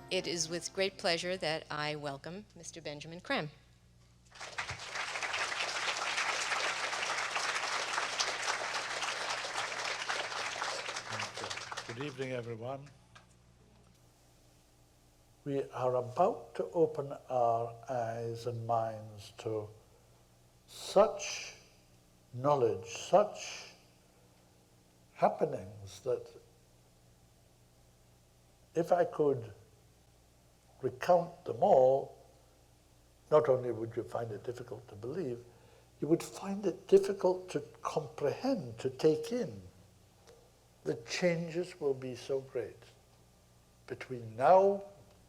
It is with great pleasure that I welcome Mr. Benjamin Creme. Good evening, everyone. We are about to open our eyes and minds to such knowledge, such happenings that if I could recount them all, not only would you find it difficult to believe, you would find it difficult to comprehend, to take in. The changes will be so great between now,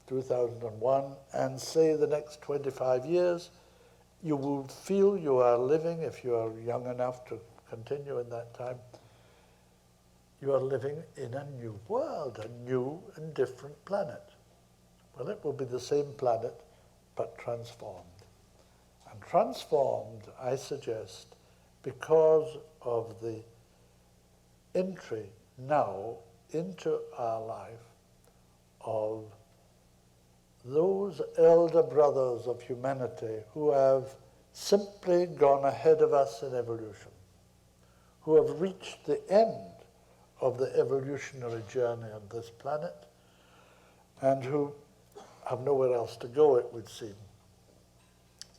2001, and say the next 25 years. You will feel you are living, if you are young enough to continue in that time, you are living in a new world, a new and different planet. Well, it will be the same planet, but transformed. And transformed, I suggest, because of the entry now into our life of those elder brothers of humanity who have simply gone ahead of us in evolution, who have reached the end of the evolutionary journey on this planet, and who have nowhere else to go, it would seem.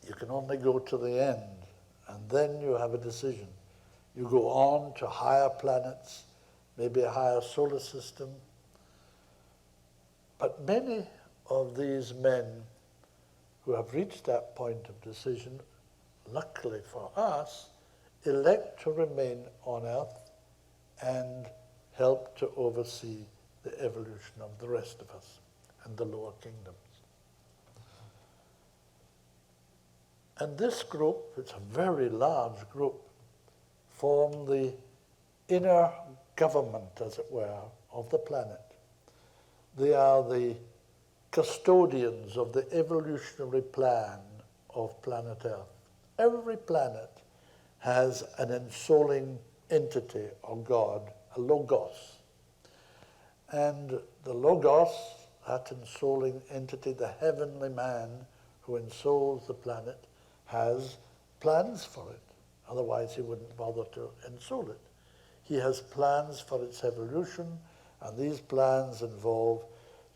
You can only go to the end, and then you have a decision. You go on to higher planets, maybe a higher solar system. But many of these men who have reached that point of decision, luckily for us, elect to remain on Earth and help to oversee the evolution of the rest of us and the lower kingdoms. And this group, it's a very large group, form the inner government, as it were, of the planet. They are the custodians of the evolutionary plan of planet Earth. Every planet has an ensouling entity or God, a logos. And the logos, that ensouling entity, the heavenly man who ensouls the planet, has plans for it. Otherwise he wouldn't bother to ensoul it. He has plans for its evolution, and these plans involve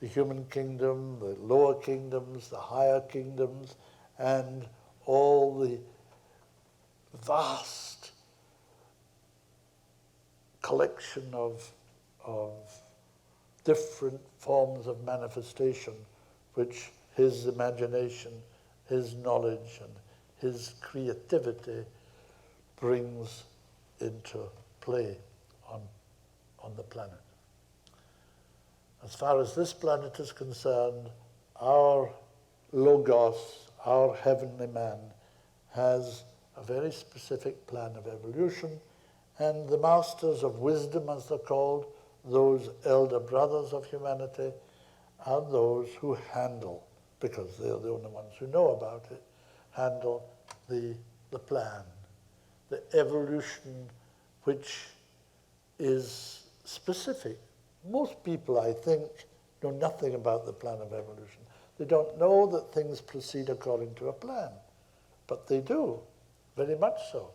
the human kingdom, the lower kingdoms, the higher kingdoms, and all the vast collection of different forms of manifestation which his imagination, his knowledge, and his creativity brings into play on the planet. As far as this planet is concerned, our logos, our heavenly man, has a very specific plan of evolution, and the masters of wisdom, as they're called, those elder brothers of humanity, are those who handle, because they're the only ones who know about it, handle the plan, the evolution which is specific. Most people, I think, know nothing about the plan of evolution. They don't know that things proceed according to a plan, but they do, very much so.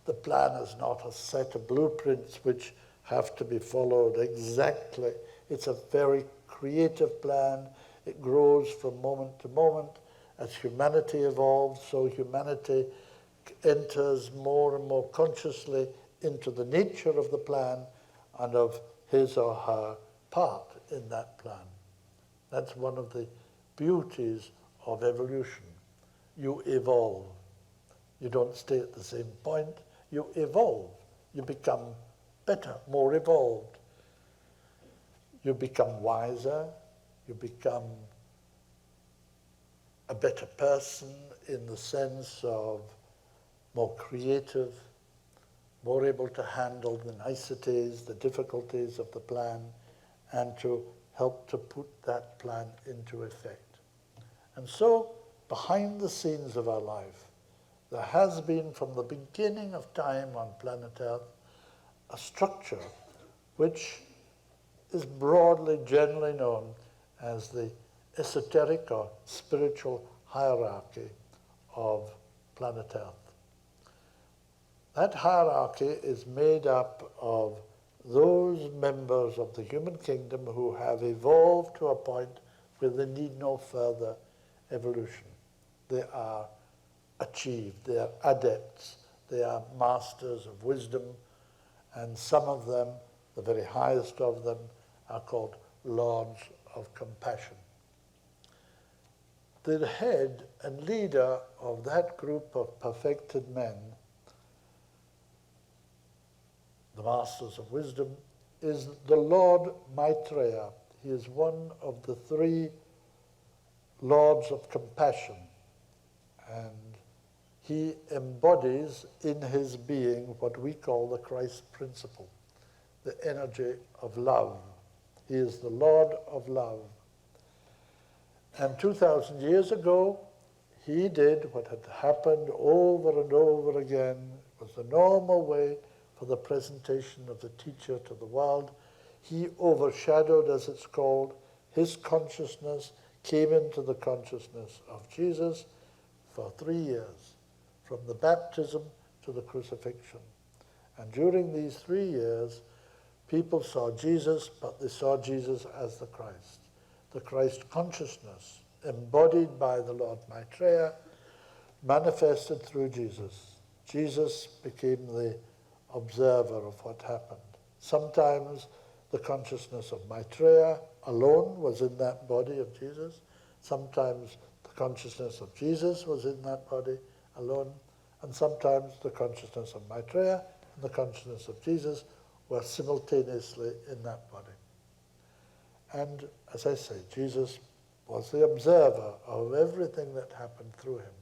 The plan is not a set of blueprints which have to be followed exactly. It's a very creative plan. It grows from moment to moment. As humanity evolves, so humanity enters more and more consciously into the nature of the plan and of his or her part in that plan. That's one of the beauties of evolution. You evolve. You don't stay at the same point. You evolve. You become better, more evolved. You become wiser. You become a better person in the sense of more creative, more able to handle the niceties, the difficulties of the plan, and to help to put that plan into effect. And so, behind the scenes of our life, there has been, from the beginning of time on planet Earth, a structure which is broadly, generally known as the esoteric or spiritual hierarchy of planet Earth. That hierarchy is made up of those members of the human kingdom who have evolved to a point where they need no further evolution. They are achieved, they are adepts, they are masters of wisdom, and some of them, the very highest of them, are called lords of compassion. The head and leader of that group of perfected men, the masters of wisdom, is the Lord Maitreya. He is one of the three lords of compassion, and he embodies in his being what we call the Christ principle, the energy of love. He is the Lord of love. And 2,000 years ago, he did what had happened over and over again. It was the normal way for the presentation of the teacher to the world. He overshadowed, as it's called, his consciousness came into the consciousness of Jesus for 3 years, from the baptism to the crucifixion. And during these 3 years, people saw Jesus, but they saw Jesus as the Christ consciousness, embodied by the Lord Maitreya, manifested through Jesus. Jesus became the observer of what happened. Sometimes the consciousness of Maitreya alone was in that body of Jesus. Sometimes the consciousness of Jesus was in that body alone. And sometimes the consciousness of Maitreya and the consciousness of Jesus were simultaneously in that body. And as I say, Jesus was the observer of everything that happened through him.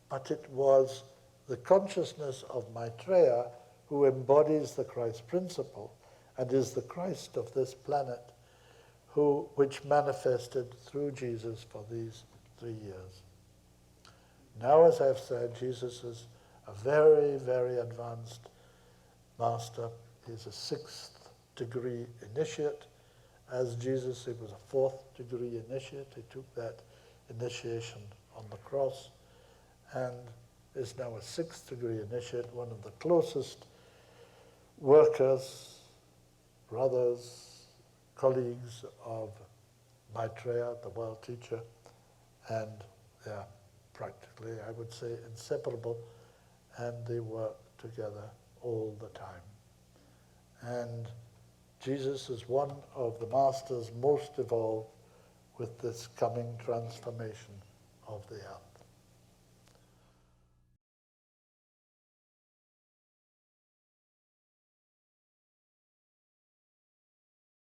But it was the consciousness of Maitreya who embodies the Christ principle and is the Christ of this planet, which manifested through Jesus for these 3 years. Now, as I've said, Jesus is a very, very advanced master. He's a 6th degree initiate. As Jesus, he was a 4th degree initiate. He took that initiation on the cross and is now a 6th degree initiate, one of the closest workers, brothers, colleagues of Maitreya, the world teacher, and they are practically, I would say, inseparable, and they work together all the time. And Jesus is one of the masters most evolved with this coming transformation of the earth.